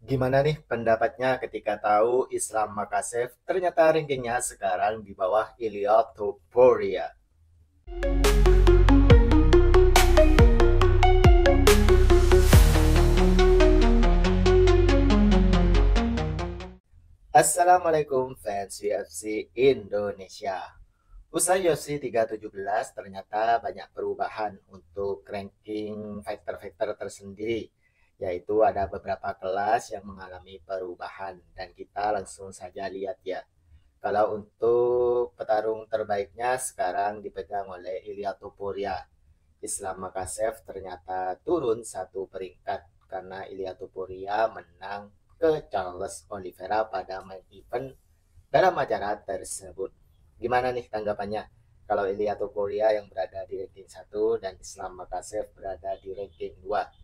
Gimana nih pendapatnya ketika tahu Islam Makassar ternyata rankingnya sekarang di bawah Ilya Topuria? Assalamualaikum fans UFC Indonesia. Usai UFC 317 ternyata banyak perubahan untuk ranking fighter-fighter tersendiri, yaitu ada beberapa kelas yang mengalami perubahan dan kita langsung saja lihat ya. Kalau untuk petarung terbaiknya sekarang dipegang oleh Ilya Topuria. Islam Makassar ternyata turun satu peringkat karena Ilya Topuria menang ke Charles Oliveira pada main event dalam acara tersebut. Gimana nih tanggapannya? Kalau Ilya Topuria yang berada di ranking satu dan Islam Makassar berada di ranking 2.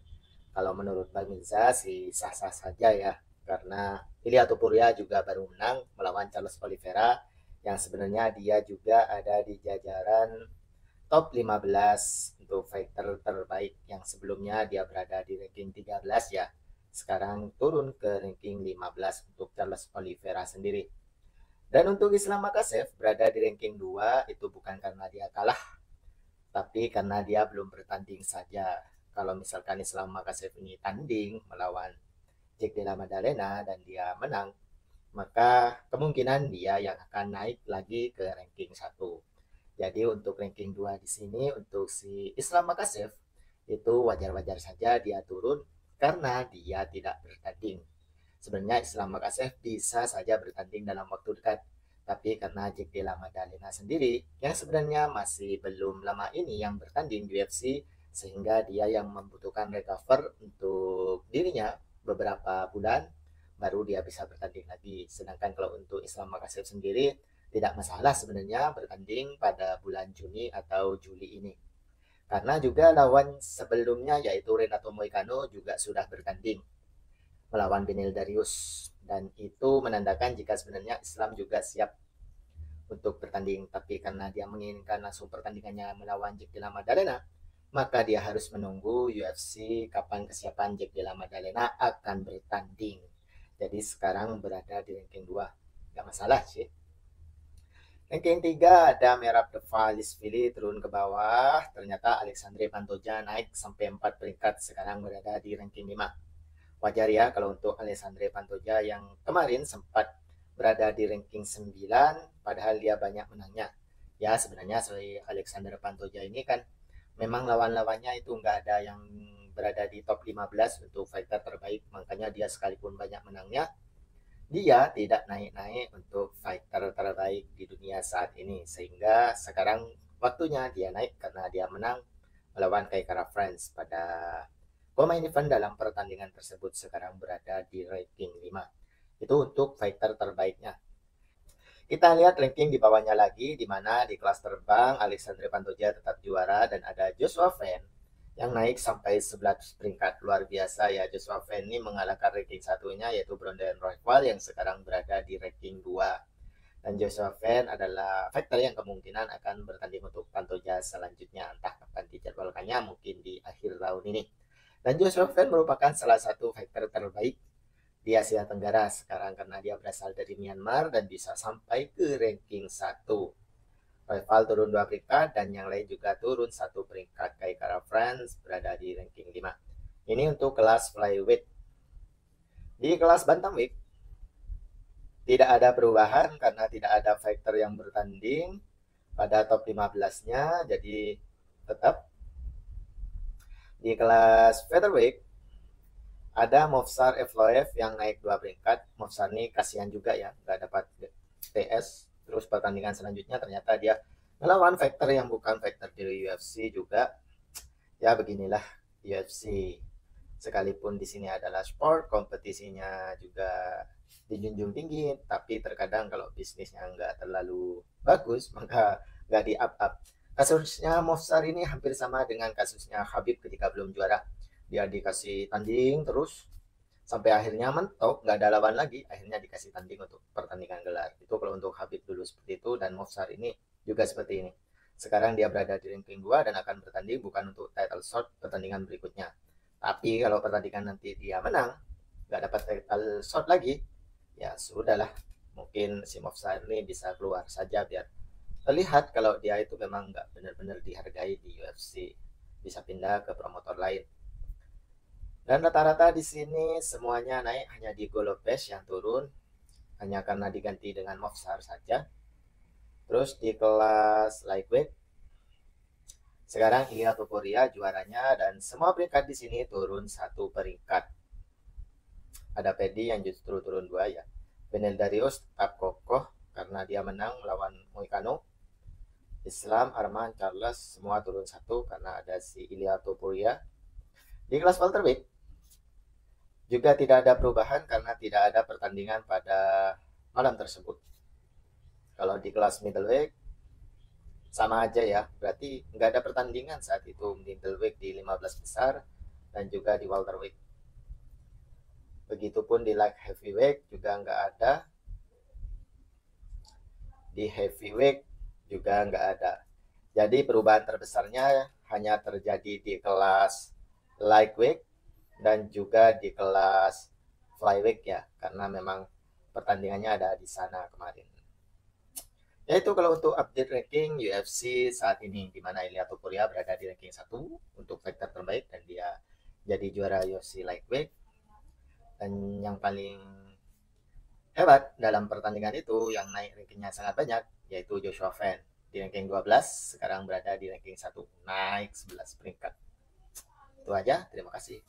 Kalau menurut Bang Mirza sih sah-sah saja ya. Karena Ilya Topuria juga baru menang melawan Charles Oliveira yang sebenarnya dia juga ada di jajaran top 15 untuk fighter terbaik yang sebelumnya dia berada di ranking 13 ya. Sekarang turun ke ranking 15 untuk Charles Oliveira sendiri. Dan untuk Islam Makassar berada di ranking 2 itu bukan karena dia kalah, tapi karena dia belum bertanding saja. Kalau misalkan Islam Makassar ini tanding melawan Jack Della Maddalena dan dia menang, maka kemungkinan dia yang akan naik lagi ke ranking satu. Jadi untuk ranking 2 di sini untuk si Islam Makassar itu wajar-wajar saja dia turun karena dia tidak bertanding. Sebenarnya Islam Makassar bisa saja bertanding dalam waktu dekat, tapi karena Jack Della Maddalena sendiri yang sebenarnya masih belum lama ini yang bertanding di UFC, sehingga dia yang membutuhkan recover untuk dirinya beberapa bulan baru dia bisa bertanding lagi. Sedangkan kalau untuk Islam Makassar sendiri tidak masalah sebenarnya bertanding pada bulan Juni atau Juli ini. Karena juga lawan sebelumnya yaitu Renato Moicano juga sudah bertanding melawan Benil Darius, dan itu menandakan jika sebenarnya Islam juga siap untuk bertanding, tapi karena dia menginginkan langsung pertandingannya melawan Jack Della Maddalena, maka dia harus menunggu UFC kapan kesiapan Jack Della Maddalena akan bertanding. Jadi sekarang berada di ranking 2, nggak masalah sih. Ranking 3 ada Merab Devalisvili turun ke bawah. Ternyata Alexandre Pantoja naik sampai 4 peringkat, sekarang berada di ranking 5. Wajar ya kalau untuk Alessandro Pantoja yang kemarin sempat berada di ranking 9 padahal dia banyak menangnya. Ya sebenarnya si Alexander Pantoja ini kan memang lawan-lawannya itu nggak ada yang berada di top 15 untuk fighter terbaik, makanya dia sekalipun banyak menangnya dia tidak naik-naik untuk fighter terbaik di dunia saat ini, sehingga sekarang waktunya dia naik karena dia menang melawan Kaikara France pada pemain event dalam pertandingan tersebut, sekarang berada di ranking 5. Itu untuk fighter terbaiknya. Kita lihat ranking di bawahnya lagi, di mana di kelas terbang Alexandre Pantoja tetap juara dan ada Joshua Fan yang naik sampai 11 peringkat. Luar biasa ya, Joshua Fan ini mengalahkan ranking satunya yaitu Brandon Royval yang sekarang berada di ranking 2. Dan Joshua Fan adalah fighter yang kemungkinan akan bertanding untuk Pantoja selanjutnya, entah kapan dijadwalkannya, mungkin di akhir tahun ini. Dan Joshua Fan merupakan salah satu fighter terbaik di Asia Tenggara sekarang karena dia berasal dari Myanmar dan bisa sampai ke ranking satu. Rival turun 2 peringkat dan yang lain juga turun satu peringkat. Kaikara France berada di ranking 5. Ini untuk kelas flyweight. Di kelas bantamweight tidak ada perubahan karena tidak ada fighter yang bertanding pada top 15-nya, jadi tetap di kelas featherweight ada Movsar Evloev yang naik 2 peringkat. Movsar ini kasihan juga ya, nggak dapat TS. Terus pertandingan selanjutnya ternyata dia melawan fighter yang bukan fighter dari UFC juga. Ya beginilah UFC. Sekalipun di sini adalah sport, kompetisinya juga dijunjung tinggi, tapi terkadang kalau bisnisnya nggak terlalu bagus, maka nggak di up-up. Kasusnya Movsar ini hampir sama dengan kasusnya Habib ketika belum juara. Dia dikasih tanding terus sampai akhirnya mentok, nggak ada lawan lagi, akhirnya dikasih tanding untuk pertandingan gelar. Itu kalau untuk Habib dulu seperti itu, dan Movsar ini juga seperti ini. Sekarang dia berada di ranking 2 dan akan bertanding bukan untuk title shot pertandingan berikutnya, tapi kalau pertandingan nanti dia menang, nggak dapat title shot lagi, ya sudahlah, mungkin si Mofsar ini bisa keluar saja biar terlihat kalau dia itu memang nggak benar-benar dihargai di UFC, bisa pindah ke promotor lain. Dan rata-rata di sini semuanya naik, hanya di Golopes yang turun hanya karena diganti dengan Mofsar saja. Terus di kelas lightweight sekarang Ilia Topuria juaranya, dan semua peringkat di sini turun satu peringkat. Ada Pedi yang justru turun 2 ya. Benel Darius tetap kokoh karena dia menang melawan Moicano. Islam, Arman, Charles semua turun 1 karena ada si Ilia Topuria. Di kelas welterweight juga tidak ada perubahan karena tidak ada pertandingan pada malam tersebut. Kalau di kelas middleweight sama aja ya, berarti nggak ada pertandingan saat itu middleweight di 15 besar dan juga di welterweight. Begitupun di light heavyweight juga nggak ada, di heavyweight juga nggak ada. Jadi perubahan terbesarnya hanya terjadi di kelas lightweight dan juga di kelas flyweight ya, karena memang pertandingannya ada di sana kemarin. Ya itu kalau untuk update ranking UFC saat ini, di mana Ilia Topuria berada di ranking 1 untuk fighter terbaik dan dia jadi juara UFC lightweight. Dan yang paling hebat dalam pertandingan itu yang naik rankingnya sangat banyak yaitu Joshua Fan di ranking 12, sekarang berada di ranking 1, naik 11 peringkat. Itu aja, terima kasih.